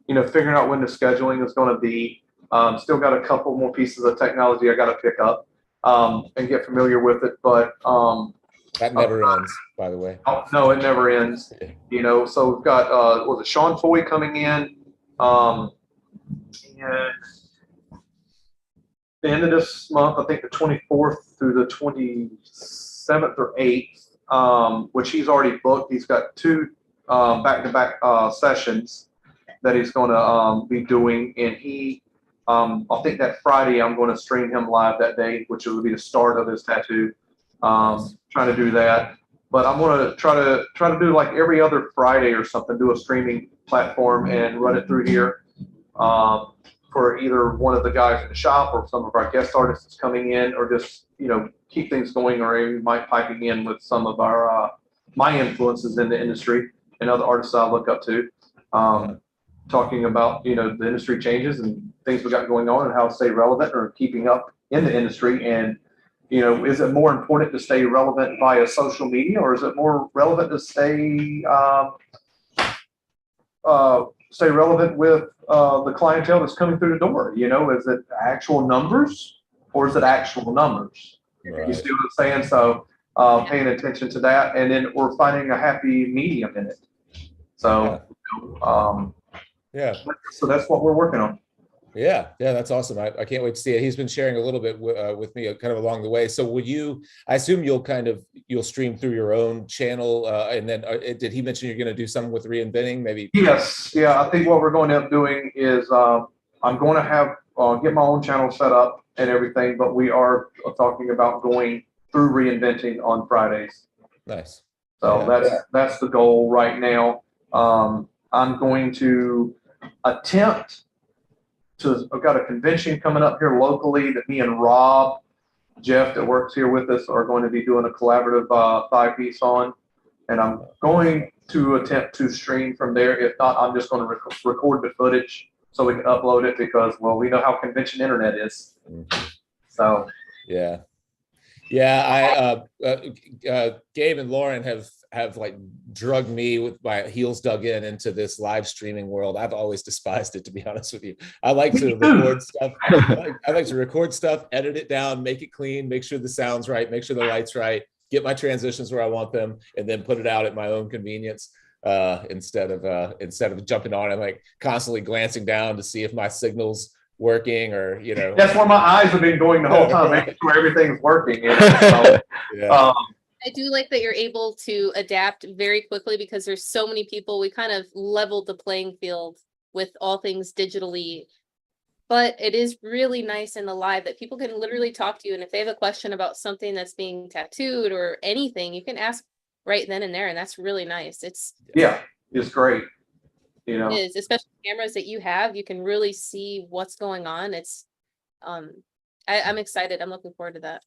you know, figuring out when the scheduling is going to be. Still got a couple more pieces of technology I got to pick up and get familiar with it, but that never ends, by the way. Oh, no, it never ends. You know, so we've got was it Sean Foy coming in, and the end of this month, I think the 24th through the 27th or 8th, which he's already booked. He's got 2 back-to-back sessions that he's going to be doing, and he. I think that Friday I'm going to stream him live that day, which will be the start of his tattoo. Trying to do that, but I'm going to try to do like every other Friday or something, do a streaming platform and run it through here for either one of the guys in the shop or some of our guest artists coming in, or just, you know, keep things going, or even Mike piping in with some of our my influences in the industry and other artists I look up to, talking about, you know, the industry changes and things we got going on and how to stay relevant or keeping up in the industry. And, you know, is it more important to stay relevant via social media, or is it more relevant to stay relevant with the clientele that's coming through the door? You know, is it actual numbers, or is it actual numbers? Right. You see what I'm saying? So paying attention to that, and then we're finding a happy medium in it. So yeah. So that's what we're working on. Yeah, that's awesome. I can't wait to see it. He's been sharing a little bit with me kind of along the way. So would you, I assume you'll stream through your own channel, and then did he mention you're going to do something with Reinventing maybe? Yes. Yeah. I think what we're going to end up doing is I'm going to have get my own channel set up and everything, but we are talking about going through Reinventing on Fridays. Nice. So that's the goal right now. I'm going to attempt to, I've got a convention coming up here locally that me and Rob, Jeff that works here with us, are going to be doing a collaborative 5-piece on, and I'm going to attempt to stream from there. If not, I'm just going to record the footage so we can upload it, because, well, we know how convention internet is. So yeah, Gabe and Lauren have like drugged me with my heels dug into this live streaming world. I've always despised it, to be honest with you. I like to record stuff. I like to record stuff, edit it down, make it clean, make sure the sound's right, make sure the light's right, get my transitions where I want them, and then put it out at my own convenience. Instead of jumping on and like constantly glancing down to see if my signal's working, or you know. That's where my eyes have been going the whole time, making sure everything's working. You know? So, Yeah. I do like that you're able to adapt very quickly because there's so many people. We kind of leveled the playing field with all things digitally, but it is really nice in the live that people can literally talk to you. And if they have a question about something that's being tattooed or anything, you can ask right then and there. And that's really nice. It's great. You know, it is, especially cameras that you have, you can really see what's going on. It's I'm excited. I'm looking forward to that.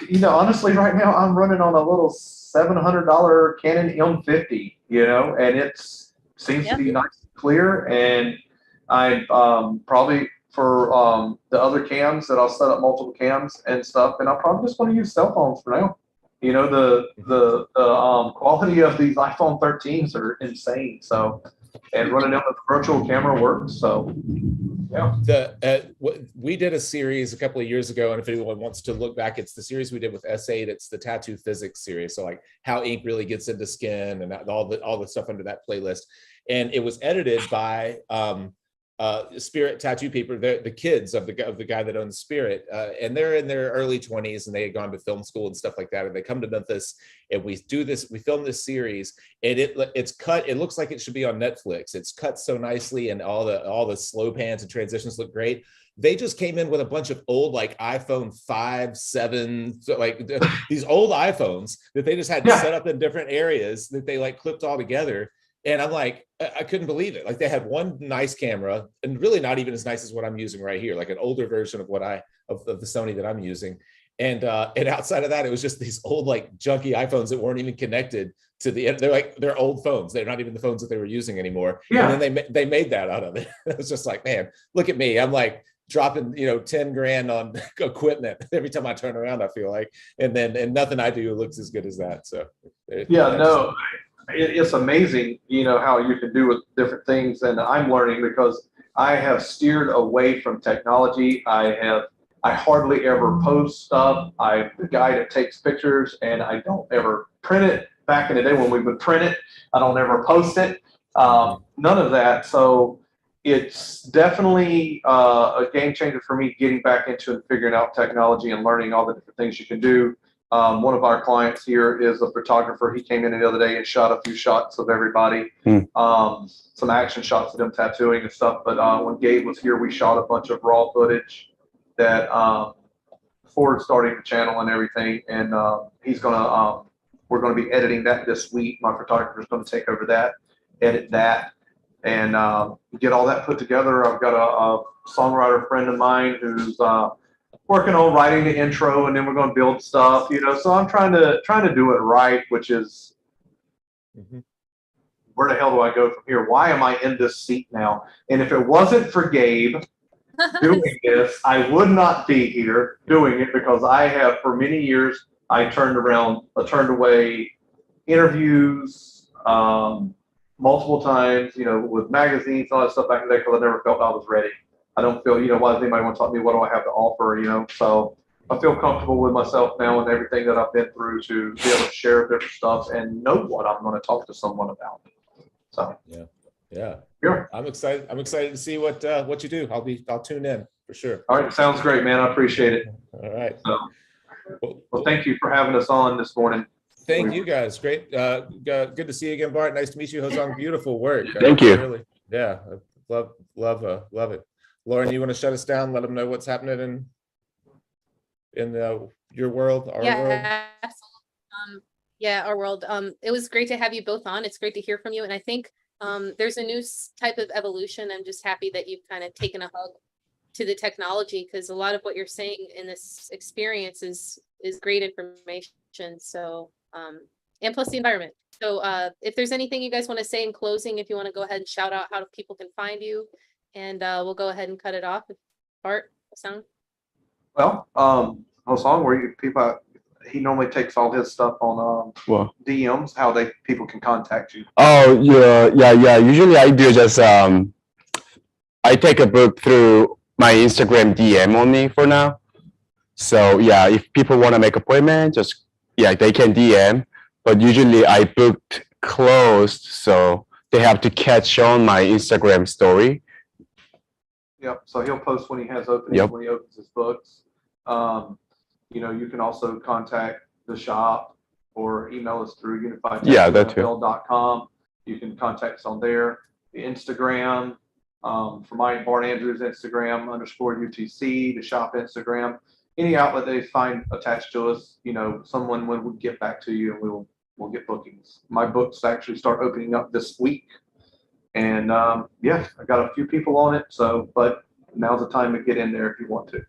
you know, honestly, right now I'm running on a little $700 Canon M50, you know, and it's seems to be nice and clear. And I probably for the other cams that I'll set up multiple cams and stuff, and I'll probably just want to use cell phones for now. You know, the quality of these iPhone 13s are insane. So, and running them with the virtual camera works. So, yeah. We did a series a couple of years ago, and if anyone wants to look back, it's the series we did with S8. It's the tattoo physics series. So like how ink really gets into skin and all the stuff under that playlist. And it was edited by Spirit tattoo people, the kids of the guy that owns Spirit, and they're in their early 20s, and they had gone to film school and stuff like that, and they come to Memphis, and we film this series, and it's cut. It looks like it should be on Netflix. It's cut so nicely, and all the slow pans and transitions look great. They just came in with a bunch of old like iPhone 5, 7, so like these old iPhones that they just had set up in different areas that they like clipped all together. And I'm like, I couldn't believe it. Like they had one nice camera, and really not even as nice as what I'm using right here, like an older version of of the Sony that I'm using. And outside of that, it was just these old like junky iPhones that weren't even connected to they're old phones. They're not even the phones that they were using anymore. Yeah. And then they made that out of it. It was just like, man, look at me. I'm like dropping 10 grand on equipment every time I turn around, I feel like, and nothing I do looks as good as that. So it's amazing, you know, how you can do with different things. And I'm learning because I have steered away from technology. I hardly ever post stuff. I'm the guy that takes pictures, and I don't ever print it. Back in the day when we would print it, I don't ever post it. None of that. So it's definitely a game changer for me getting back into and figuring out technology and learning all the different things you can do. One of our clients here is a photographer. He came in the other day and shot a few shots of everybody, some action shots of them tattooing and stuff. But when Gabe was here, we shot a bunch of raw footage that Ford starting the channel and everything. And we're gonna be editing that this week. My photographer is gonna take over that, edit that, and get all that put together. I've got a songwriter friend of mine who's working on writing the intro, and then we're going to build stuff, you know. So I'm trying to do it right, which is where the hell do I go from here? Why am I in this seat now? And if it wasn't for Gabe doing this, I would not be here doing it, because I have for many years I turned away interviews multiple times, you know, with magazines, all that stuff back in the day, because I never felt I was ready. I don't feel, you know, why does anybody want to talk to me? What do I have to offer? You know, so I feel comfortable with myself now and everything that I've been through to be able to share different stuff and know what I'm going to talk to someone about. So yeah, sure. I'm excited. I'm excited to see what you do. I'll tune in for sure. All right, sounds great, man. I appreciate it. All right. So, well, thank you for having us on this morning. Thank you guys. Great. Good to see you again, Bart. Nice to meet you, Hosang. Beautiful work. Thank you. Really, yeah, love it. Lauren, you want to shut us down? Let them know what's happening in your world, our world. Our world. It was great to have you both on. It's great to hear from you, and I think there's a new type of evolution. I'm just happy that you've kind of taken a hug to the technology, because a lot of what you're saying in this experience is great information. So and plus the environment. So if there's anything you guys want to say in closing, if you want to go ahead and shout out how people can find you. And we'll go ahead and cut it off. Bart, Hosang. Well, Hosang, where people, he normally takes all his stuff on DMs, how people can contact you. Oh yeah. Usually I do just I take a book through my Instagram DM only for now. So yeah, if people want to make appointment, they can DM. But usually I booked closed, so they have to catch on my Instagram story. Yep. So he'll post when he has openings, Yep. when he opens his books. You know, you can also contact the shop or email us through Yeah, that too. unifiedtattoo.com. You can contact us on there. The Instagram, for Mike Barn Andrews Instagram _UTC, the shop Instagram, any outlet they find attached to us, you know, someone will get back to you and we'll get bookings. My books actually start opening up this week. And yeah, I got a few people on it. So, but now's the time to get in there if you want to.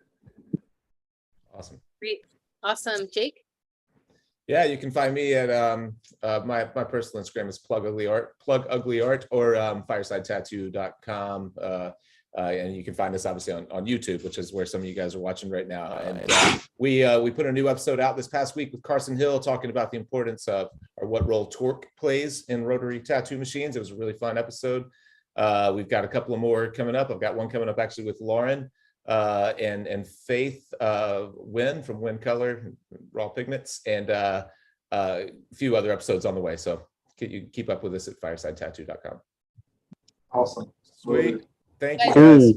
Awesome. Great. Awesome. Jake? Yeah, you can find me at my personal Instagram is plug ugly art, or firesidetattoo.com. And you can find us obviously on YouTube, which is where some of you guys are watching right now. And we put a new episode out this past week with Carson Hill talking about the importance of, or what role torque plays in rotary tattoo machines. It was a really fun episode. We've got a couple of more coming up. I've got one coming up actually with Lauren and Faith Wynn from Wynn Color, Raw Pigments, and a few other episodes on the way. So you keep up with us at firesidetattoo.com. Awesome. Sweet. Thank you, Cool. guys.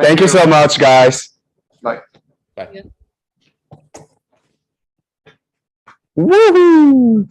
Thank you so much, guys. Bye. Bye. Woohoo!